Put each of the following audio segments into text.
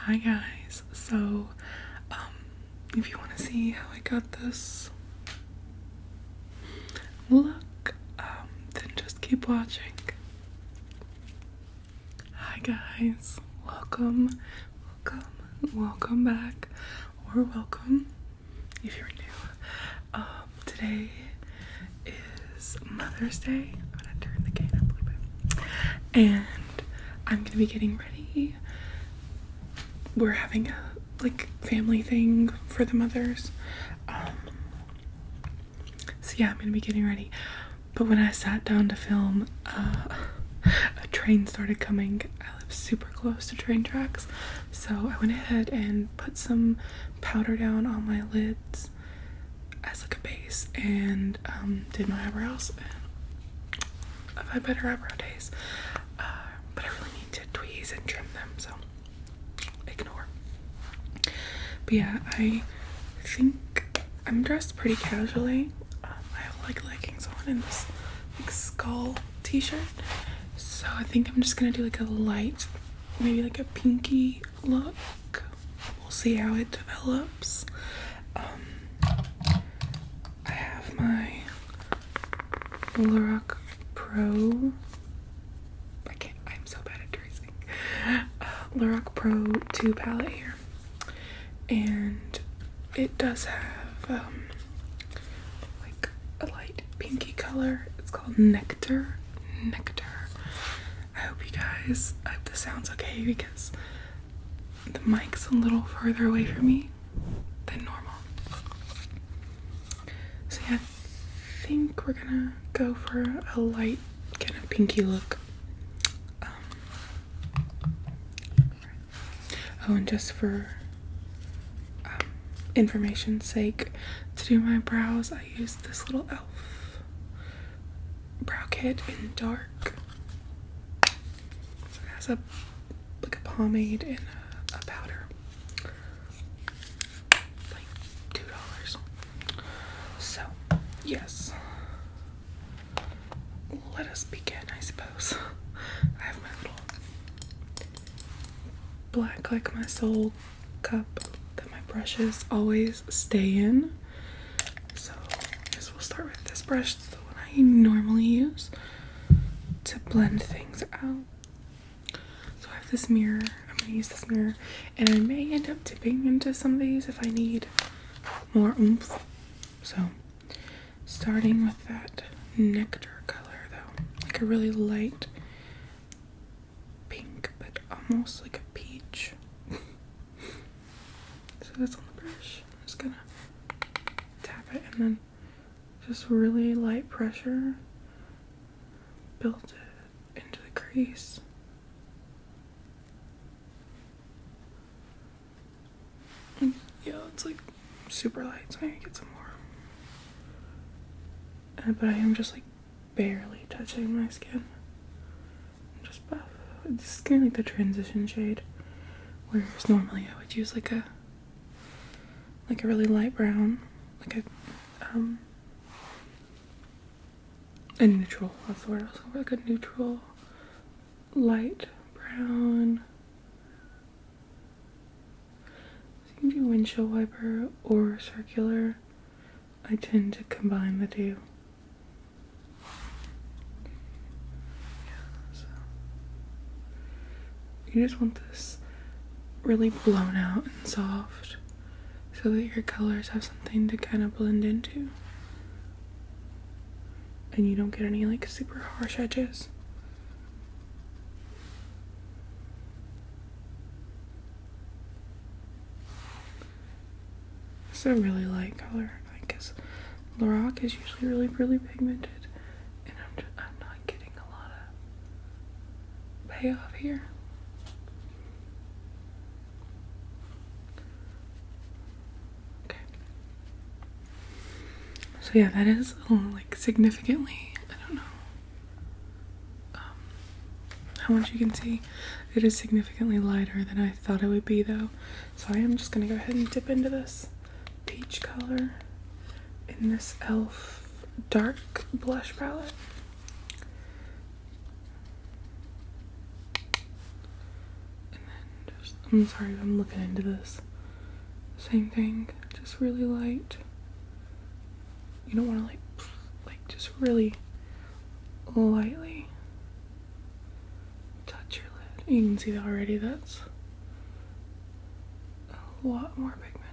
Hi guys, so if you want to see how I got this look, then just keep watching. Hi guys, welcome back, or welcome if you're new. Today is Mother's Day. I'm gonna turn the gain up a little bit, and I'm gonna be getting ready. We're having a family thing for the mothers. So yeah, I'm gonna be getting ready. But when I sat down to film, a train started coming. I live super close to train tracks, so I went ahead and put some powder down on my lids as a base, and did my eyebrows. And I've had better eyebrow days, but I really need to tweeze and trim them, so ignore. But yeah, I think I'm dressed pretty casually. I have leggings on and this skull t-shirt, so I think I'm just gonna do a light, maybe a pinky look. We'll see how it develops. I have my Lorac Pro. I'm so bad at tracing. Lorac Pro 2 palette here, and it does have a light pinky color. It's called Nectar. I hope this sounds okay because the mic's a little further away from me than normal. So yeah, I think we're gonna go for a light kind of pinky look. Oh, and just for information's sake, to do my brows, I used this little e.l.f. brow kit in dark. So it has a pomade and a powder. $2. So yes, let us begin, I suppose. I have my little black like my soul cup that my brushes always stay in. So I guess we'll start with this brush. It's the one I normally use to blend things out. So I have this mirror. I'm gonna use this mirror, and I may end up dipping into some of these if I need more oomph. So starting with that Nectar color though, a really light pink, but almost like a peach. So that's on the brush. I'm just gonna tap it and then just really light pressure build it into the crease. And yeah, it's super light, so I need to get some more. But I am just barely touching my skin. I'm just buff. This is kind of the transition shade, whereas normally I would use a really light brown, a neutral. That's the word I was looking for. A neutral light brown. So you can do windshield wiper or circular. I tend to combine the two. You just want this really blown out and soft so that your colors have something to kind of blend into. And you don't get any super harsh edges. It's a really light color, because Lorac is usually really pigmented, and I'm not getting a lot of payoff here. So yeah, that is significantly, I don't know how much you can see. It is significantly lighter than I thought it would be though. So I am just gonna go ahead and dip into this peach color in this e.l.f. dark blush palette. And then just I'm sorry, I'm looking into this. Same thing, just really light. You don't want to like just really lightly touch your lid. You can see that already, that's a lot more pigmented.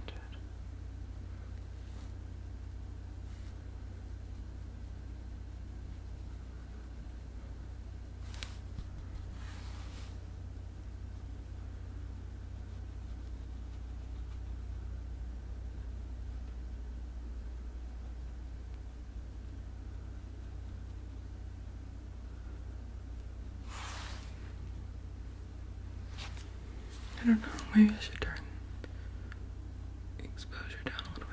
I don't know, maybe I should turn the exposure down a little bit.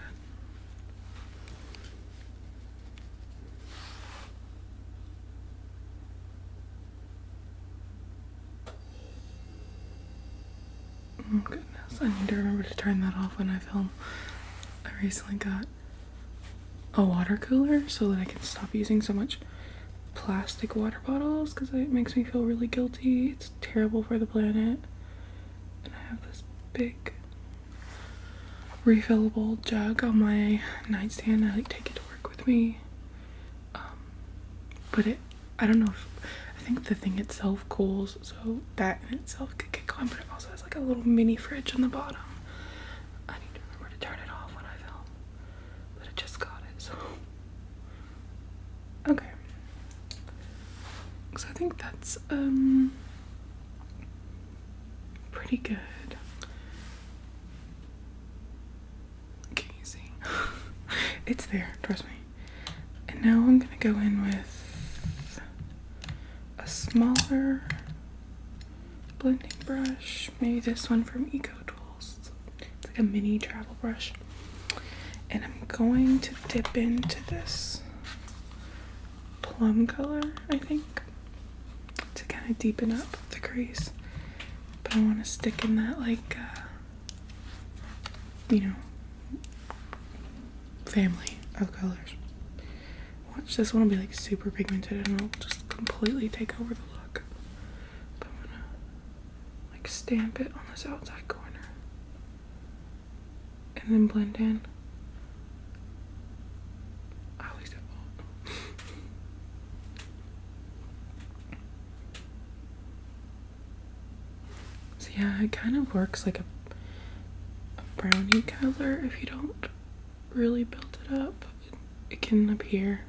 Oh goodness, I need to remember to turn that off when I film. I recently got a water cooler so that I can stop using so much plastic water bottles because it makes me feel really guilty. It's terrible for the planet. And I have this big refillable jug on my nightstand. I like take it to work with me. But I don't know if, I think the thing itself cools, so that in itself could get going, but it also has like a little mini fridge on the bottom. I need to remember to turn it off when I film, but I just got it, so. Okay. So I think that's, pretty good. Can you see? It's there, trust me. And now I'm gonna go in with a smaller blending brush, maybe this one from Eco Tools. It's like a mini travel brush. And I'm going to dip into this plum color, I think, to kind of deepen up the crease. But I want to stick in that, like, you know, family of colors. Watch, this one will be like super pigmented and it'll just completely take over the look. But I'm gonna like stamp it on this outside corner and then blend in. I always do both. So yeah, it kind of works like a brownie color if you don't really build it up. It can appear.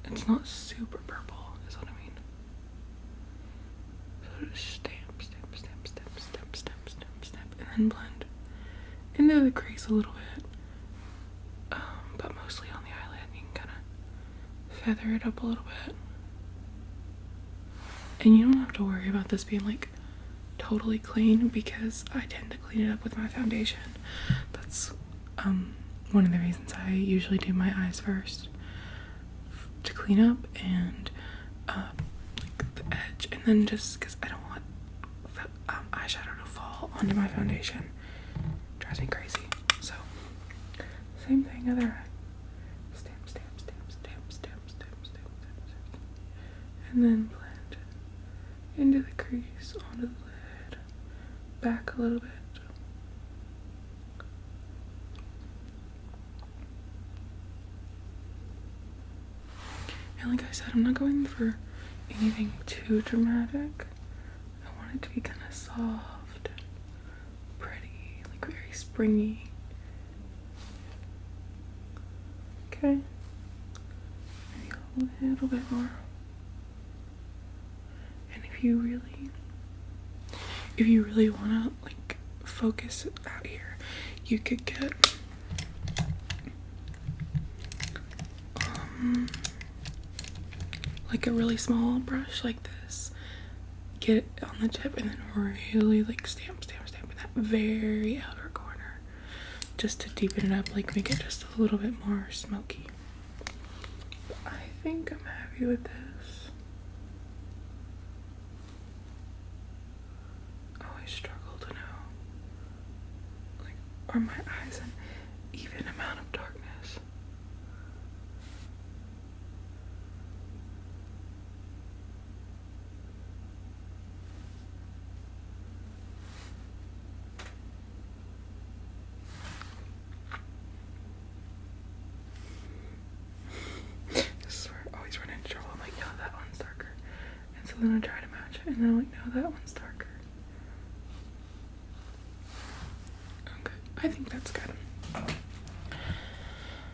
It's not super purple, is what I mean. So just stamp, stamp, stamp, stamp, stamp, stamp, stamp, stamp, and then blend into the crease a little bit. But mostly on the eyelid. You can kind of feather it up a little bit. And you don't have to worry about this being like totally clean because I tend to clean it up with my foundation. That's one of the reasons I usually do my eyes first, to clean up and like the edge, and then just because I don't want eyeshadow to fall onto my foundation. It drives me crazy. So same thing, other eye. Stamp, stamp, stamp, stamp, stamp, stamp, stamp, stamp, stamp, and then blend into the crease, onto the lid, back a little bit. And like I said, I'm not going for anything too dramatic. I want it to be kind of soft, pretty, like very springy. Okay. Maybe a little bit more. And if you really want to like focus out here, you could get like a really small brush like this, get it on the tip, and then really like stamp, stamp, stamp in that very outer corner, just to deepen it up, like make it just a little bit more smoky. But I think I'm happy with this. Oh, I struggle to know, like, are my eyes an even amount of darkness? then I try to match it, and then I'm like, no, that one's darker. Okay, I think that's good.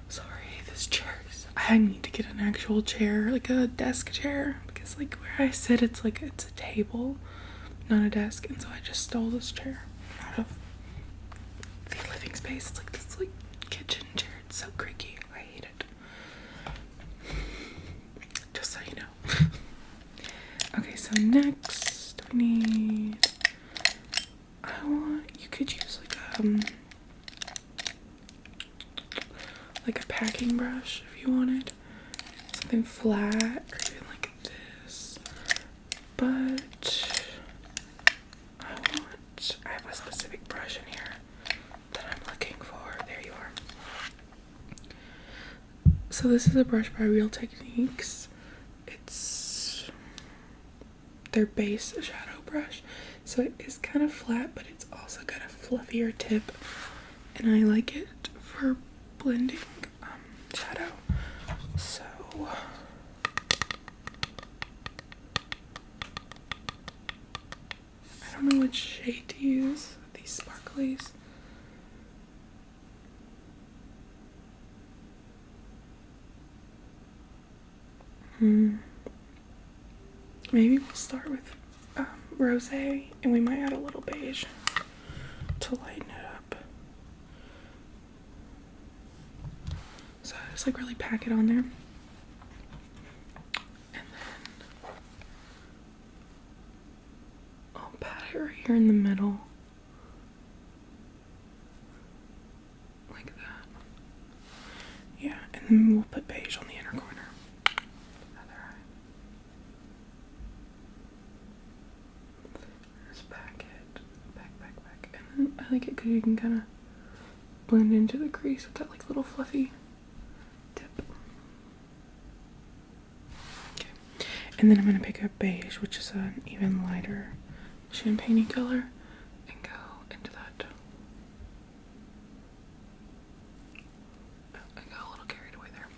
Sorry, this chair is, I need to get an actual chair, like a desk chair, because like where I sit, it's like, it's a table, not a desk, and so I just stole this chair out of the living space. It's like this like kitchen chair. It's so creaky. I hate it. Just so you know. Okay, so next we need, you could use like a packing brush if you wanted. Something flat or even like this. But I have a specific brush in here that I'm looking for. There you are. So this is a brush by Real Techniques. It's their base shadow brush. So it is kind of flat, but it's also got a fluffier tip. And I like it for blending shadow. So I don't know which shade to use with these sparklies. Maybe we'll start with rosé, and we might add a little beige to lighten it up. So I just like really pack it on there. And then I'll pat it right here in the middle. Like that. Yeah, and then we'll put beige on the inner corner. Other eye. Just pack it. Pack. And then I like it because you can kind of blend into the crease with that like little fluffy tip. Okay. And then I'm going to pick up beige, which is an even lighter champagne-y color, and go into that. I got a little carried away there.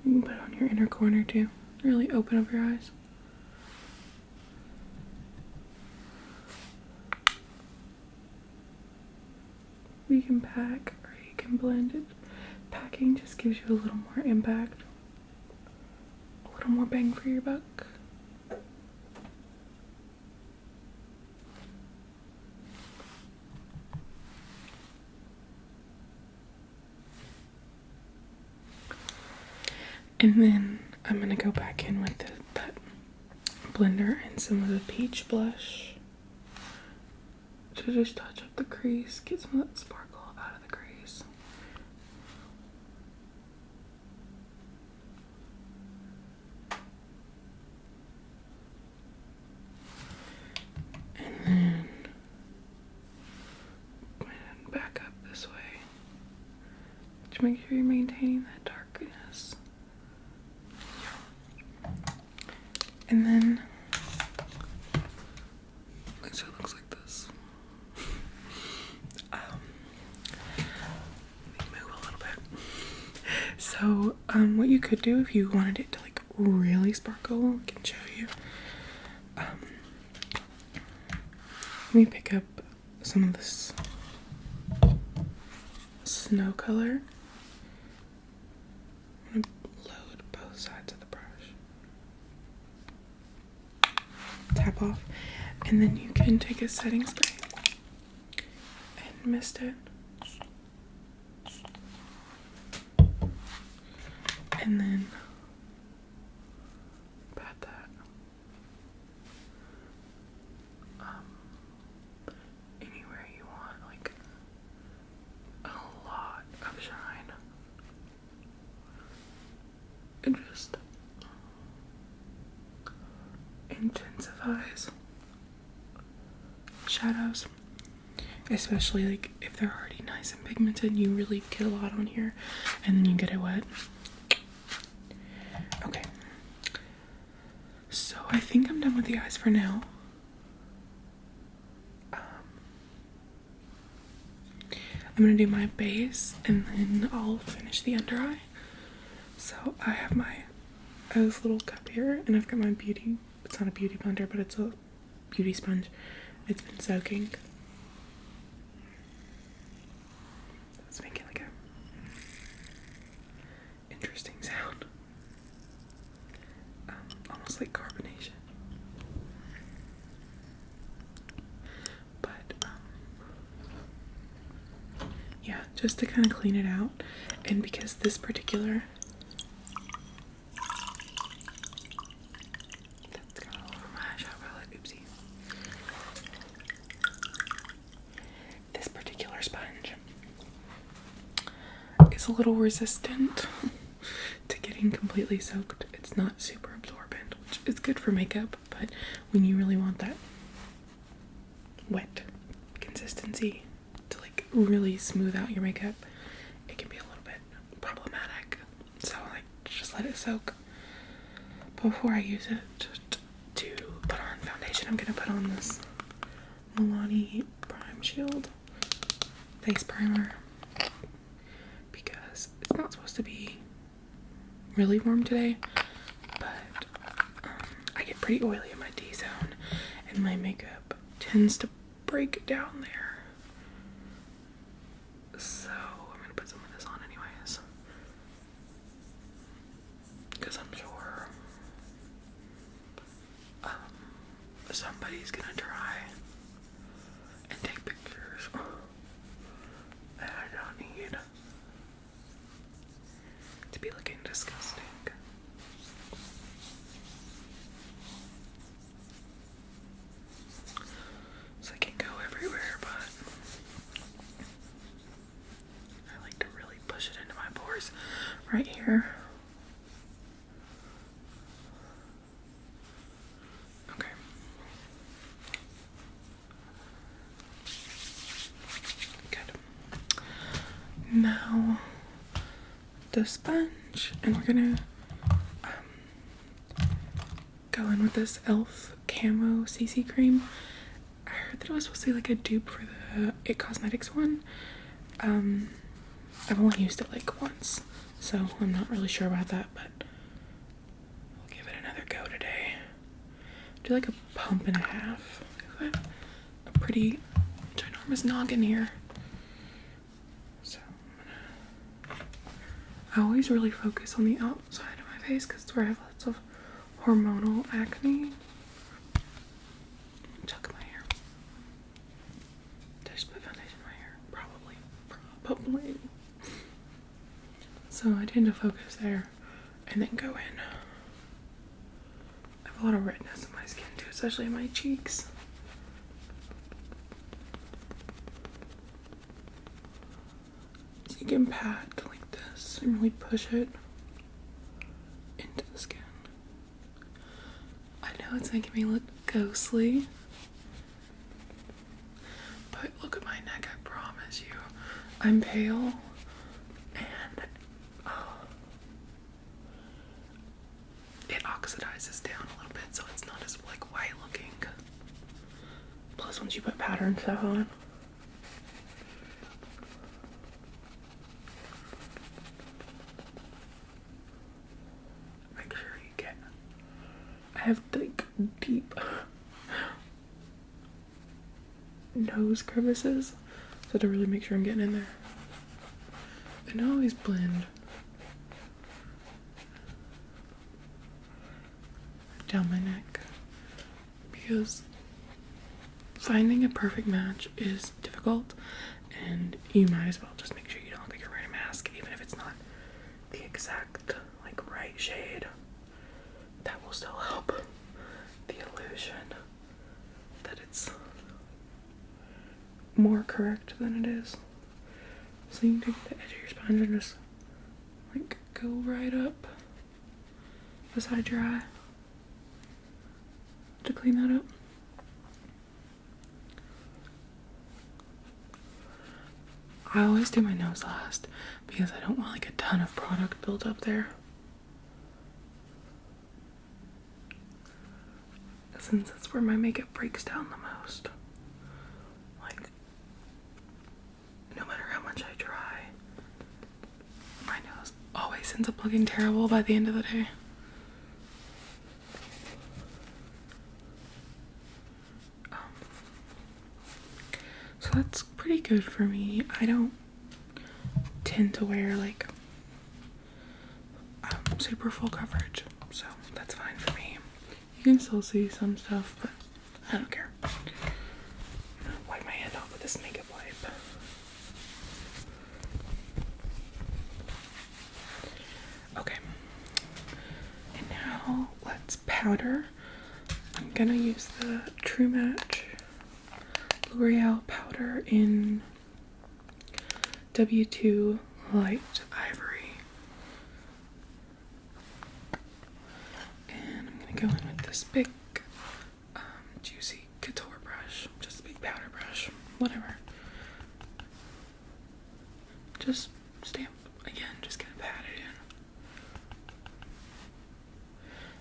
You can put it on your inner corner too. Really open up your eyes. You can pack or you can blend it. Packing just gives you a little more impact. A little more bang for your buck. And then I'm gonna go back in with that blender and some of the peach blush to just touch up the crease, get some of that sparkle out of the crease. And then back up this way to make sure you're maintaining that darkness. And then, so it looks like this. Let me move a little bit. So, what you could do if you wanted it to like really sparkle, I can show you. Let me pick up some of this snow color. I'm gonna load both sides of the brush. Tap off, and then you can take a setting spray and mist it, and then pat that anywhere you want, like a lot of shine. It just intensifies shadows, especially like if they're already nice and pigmented. You really get a lot on here and then you get it wet. Okay, so I think I'm done with the eyes for now. I'm gonna do my base and then I'll finish the under eye. So I have this little cup here, and I've got my beauty it's not a beauty blender, but it's a beauty sponge. It's been soaking. It's making like a interesting sound. Almost like carbonation. But yeah, just to kind of clean it out. And because this particular sponge is a little resistant to getting completely soaked. It's not super absorbent, which is good for makeup, but when you really want that wet consistency to like really smooth out your makeup, it can be a little bit problematic. So like just let it soak. Before I use it to put on foundation, I'm gonna put on this Milani Prime Shield face primer because it's not supposed to be really warm today, but I get pretty oily in my D-zone and my makeup tends to break down there. So I'm gonna put some of this on anyways because I'm sure somebody's gonna try and take pictures that I don't need to be looking disgusting. So I can go everywhere, but I like to really push it into my pores right here. Okay. Good. Now the sponge, and we're gonna go in with this e.l.f. Camo CC cream. I heard that it was supposed to be like a dupe for the It Cosmetics one. I've only used it like once, so I'm not really sure about that, but we'll give it another go today. Do like a pump and a half. I've got a pretty ginormous noggin here. I always really focus on the outside of my face because it's where I have lots of hormonal acne. Tuck my hair. Did I just put foundation in my hair? Probably. So I tend to focus there and then go in. I have a lot of redness in my skin too, especially in my cheeks. So you can pat like this and really push it into the skin. I know it's making me look ghostly, but look at my neck, I promise you. I'm pale and it oxidizes down a little bit so it's not as like white looking. Plus once you put pattern stuff on, make sure you get, I have like deep nose crevices, so to really make sure I'm getting in there. And I always blend down my neck because finding a perfect match is difficult, and you might as well just make sure you don't look like you're wearing a mask, even if it's not the exact like right shade. That will still help the illusion that it's more correct than it is. So you can take the edge of your sponge and just like go right up beside your eye to clean that up. I always do my nose last because I don't want like a ton of product built up there, since that's where my makeup breaks down the most. Like, no matter how much I try, my nose always ends up looking terrible by the end of the day. So that's pretty good for me. I don't tend to wear like super full coverage, so that's fine for me. You can still see some stuff, but I don't care. I'm gonna wipe my hand off with this makeup wipe. Okay, and now let's powder. I'm gonna use the True Match L'Oreal powder in W2 Light Ivory. And I'm gonna go in with this big juicy couture brush, just a big powder brush, whatever. Just stamp again, just gonna pat it in.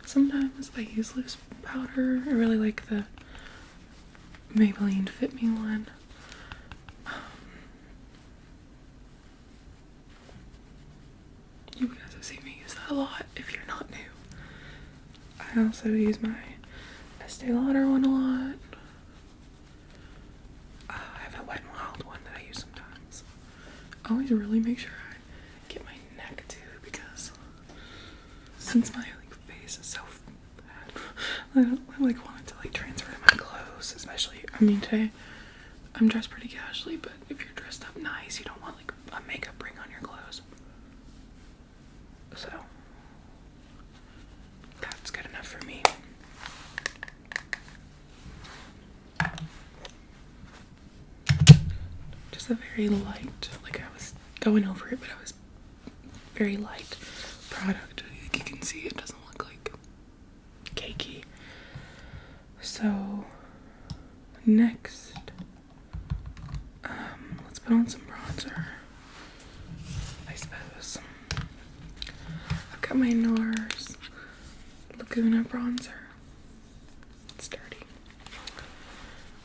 Sometimes I use loose powder. I really like the Maybelline Fit Me one. You guys have seen me use that a lot if you're not new. I also use my Estee Lauder one a lot. I have a Wet n Wild one that I use sometimes. I always really make sure I get my neck too, because since my face is so bad, I like want it to like transfer to my clothes, especially. I mean, today I'm dressed pretty casually, but if you're dressed up nice, you don't want like a makeup ring on your clothes. So that's good enough for me. Just a very light, like I was going over it, but I was very light product. Like you can see, it doesn't look like cakey. So next, let's put on some bronzer, I suppose. I've got my NARS Laguna bronzer. It's dirty.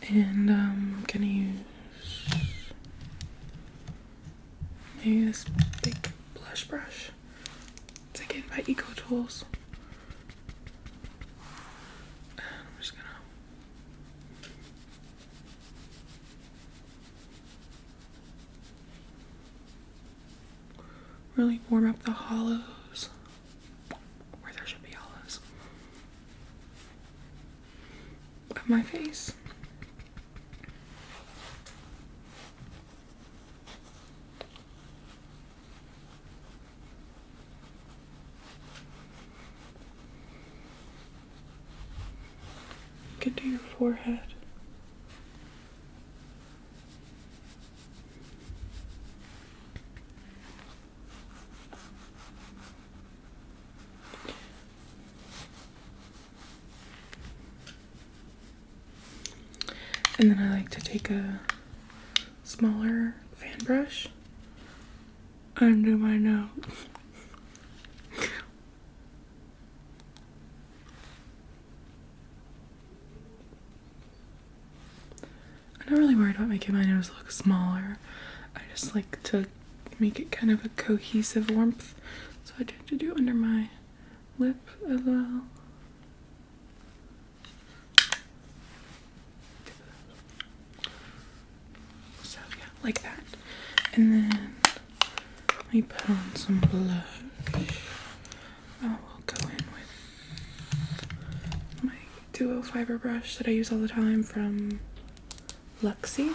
And I'm gonna use maybe this big blush brush. It's again by Eco Tools. And I'm just gonna really warm up the hollows where there should be hollows of my face. Get to your forehead. And then I like to take a smaller fan brush under my nose. I'm not really worried about making my nose look smaller. I just like to make it kind of a cohesive warmth. So I tend to do it under my lip as well. So yeah, like that. And then let me put on some blush. I will go in with my Duo Fiber brush that I use all the time from Luxie.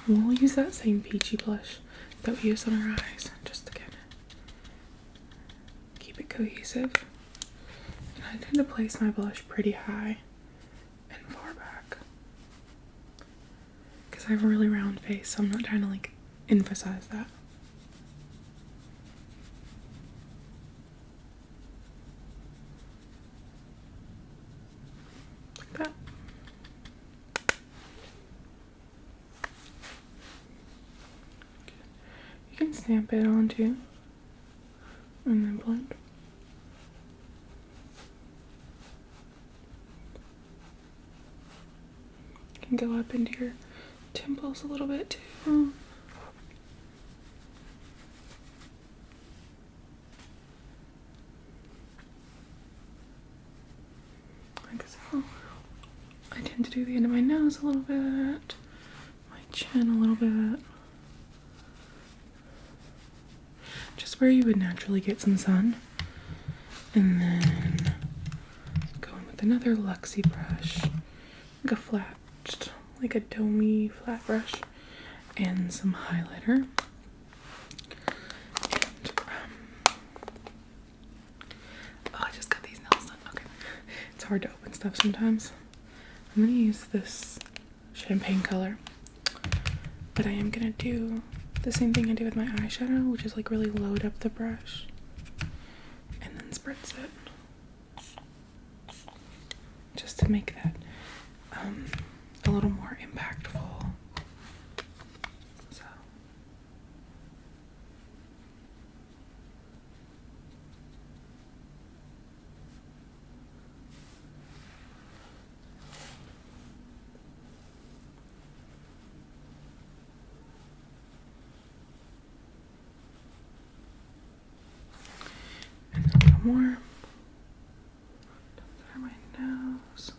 We'll use that same peachy blush that we use on our eyes, just to kind of keep it cohesive. And I tend to place my blush pretty high and far back because I have a really round face, so I'm not trying to like emphasize that. Like that. You can stamp it on too, and then blend. You can go up into your temples a little bit too. Like so. I tend to do the end of my nose a little bit. chin a little bit. Just where you would naturally get some sun. And then go in with another Luxie brush, like a flat, like a domey flat brush, and some highlighter. And, oh, I just got these nails done. Okay. It's hard to open stuff sometimes. I'm gonna use this champagne color, but I am gonna do the same thing I do with my eyeshadow, which is like really load up the brush and then spritz it, just to make that a little more impactful. So and a little more. Don't my nose.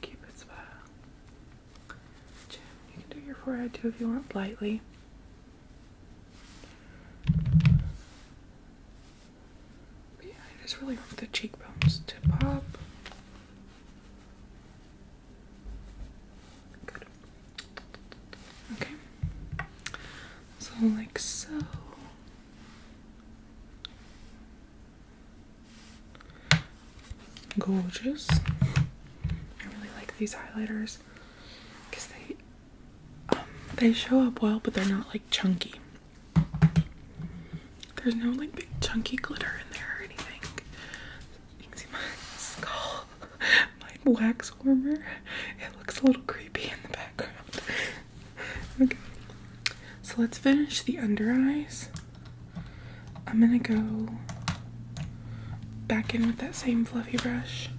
Cupid's bow. Chin. You can do your forehead too if you want, lightly. But yeah, I just really want the cheekbones to pop. Good. Okay. So like so. Gorgeous. I really like these highlighters because they show up well, but they're not like chunky. There's no like big chunky glitter in there or anything. You can see my skull, my wax warmer. It looks a little creepy in the background. Okay, so let's finish the under eyes. I'm gonna go back in with that same fluffy brush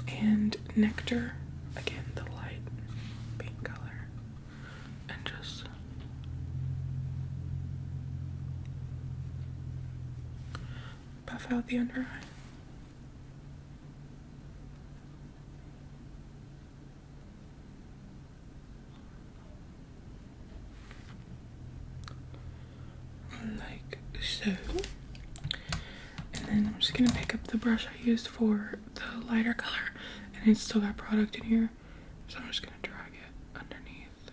and Nectar, again the light pink color, and just buff out the under eye. Like so. And I'm just gonna pick up the brush I used for the lighter color, and it's still got product in here, so I'm just gonna drag it underneath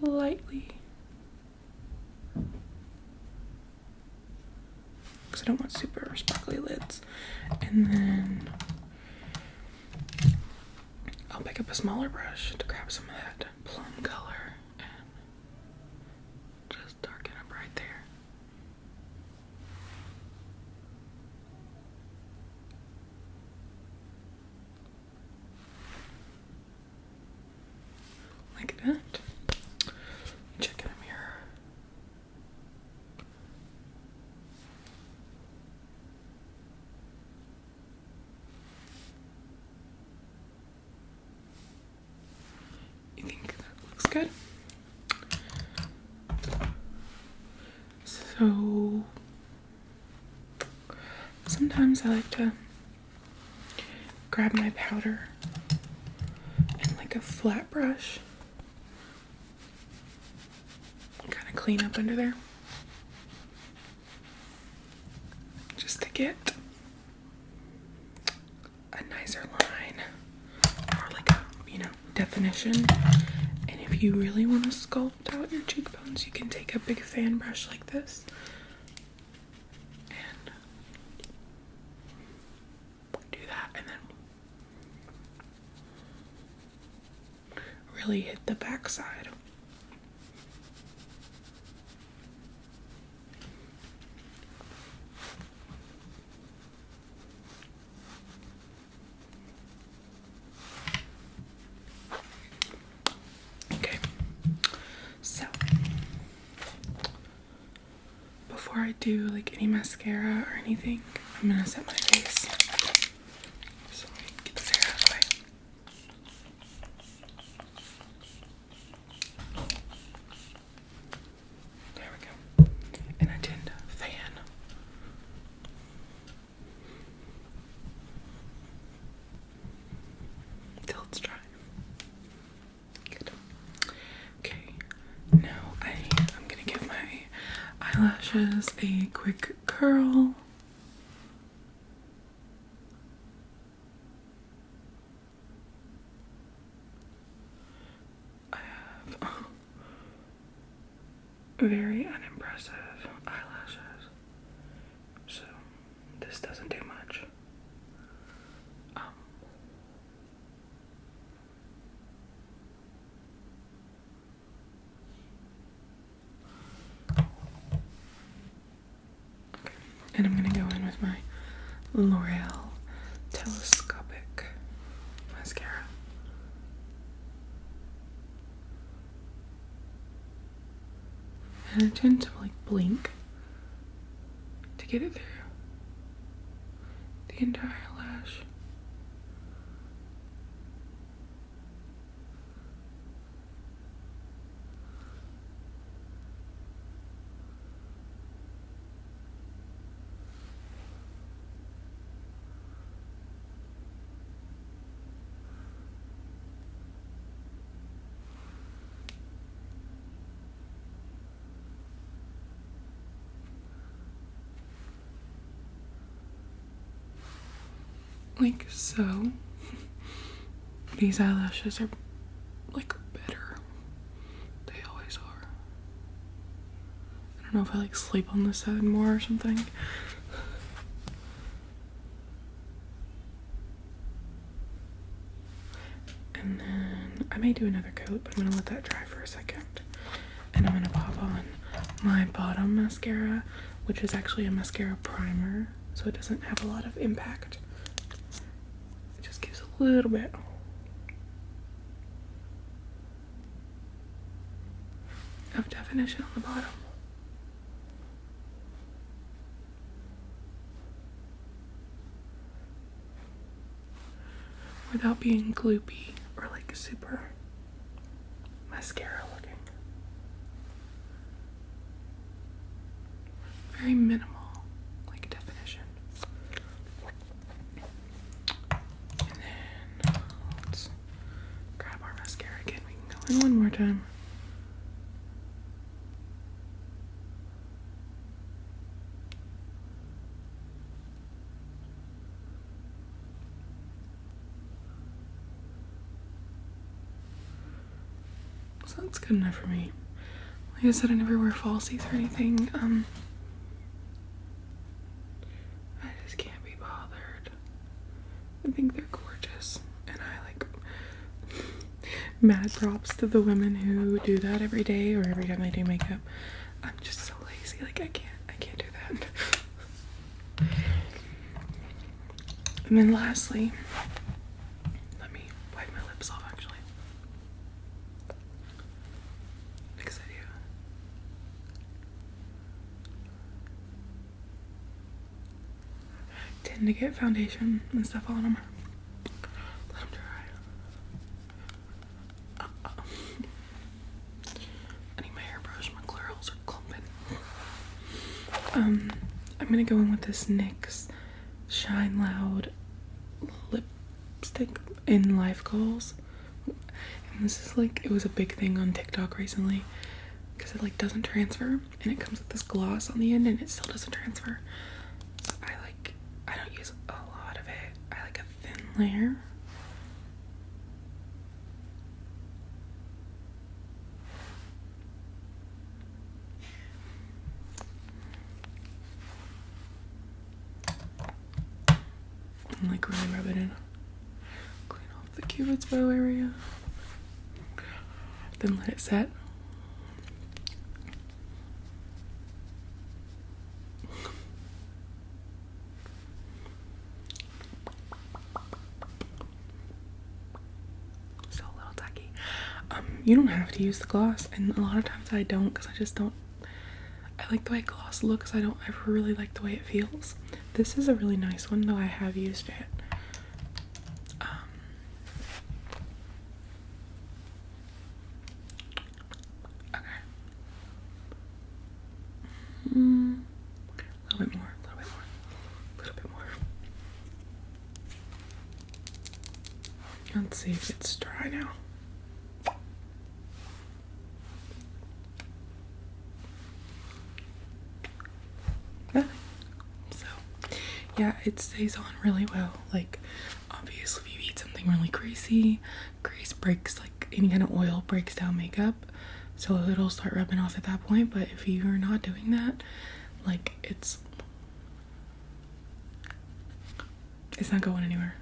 lightly, because I don't want super sparkly lids. And then I'll pick up a smaller brush to grab some of that plum color and just darken up right there. Like that. Check in a mirror. You think that looks good? So sometimes I like to grab my powder and like a flat brush, kind of clean up under there, just to get a nicer line or like a, definition. And if you really want to sculpt out your cheekbones, you can take a big fan brush like this and do that, and then really hit the back side. Before I do like any mascara or anything, I'm gonna set my face. So let me get this hair out of the way. There we go. And I tend to fan till it's dry. eyelashes a quick curl. I have very unimpressive eyelashes, so this doesn't do much. And I'm gonna go in with my L'Oreal Telescopic mascara. And I tend to like blink to get it through the entire lash. Like so. These eyelashes are like better. They always are. I don't know if I like sleep on this side more or something. And then I may do another coat, but I'm gonna let that dry for a second. And I'm gonna pop on my bottom mascara, which is actually a mascara primer, so it doesn't have a lot of impact. It just gives a little bit. Of definition on the bottom. Without being gloopy or like super mascara looking. Very minimal, like definition. And then let's grab our mascara again. We can go in one more time. So that's good enough for me. Like I said, I never wear falsies or anything. I just can't be bothered. I think they're gorgeous, and I like mad props to the women who do that every day or every time they do makeup. I'm just so lazy. Like I can't do that. And then lastly, let me wipe my lips off actually. Because I do. Tend to get foundation and stuff on them. Let them dry. I need my hairbrush. My curls are clumping. I'm gonna go in with this NYX Shine Loud lipstick in Life Goals. And this is like, it was a big thing on TikTok recently because it like doesn't transfer, and it comes with this gloss on the end and it still doesn't transfer. So I don't use a lot of it. I like a thin layer. And like really rub it in. Clean off the cupid's bow area. Then let it set. Still a little tacky. You don't have to use the gloss, and a lot of times I don't because I just don't. I like the way gloss looks. I don't ever really like the way it feels. This is a really nice one, though I have used it. Okay. A little bit more, a little bit more, a little bit more. Let's see if it's dry now. yeah, it stays on really well. Like, obviously if you eat something really greasy, grease breaks, like any kind of oil breaks down makeup, so it'll start rubbing off at that point. But if you're not doing that, like, it's not going anywhere.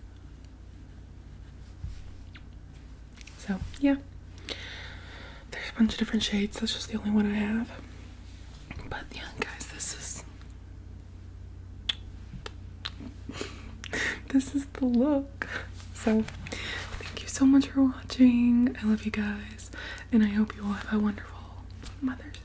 So yeah, there's a bunch of different shades. That's just the only one I have. But yeah, guys, this is the look. So thank you so much for watching. I love you guys, and I hope you all have a wonderful Mother's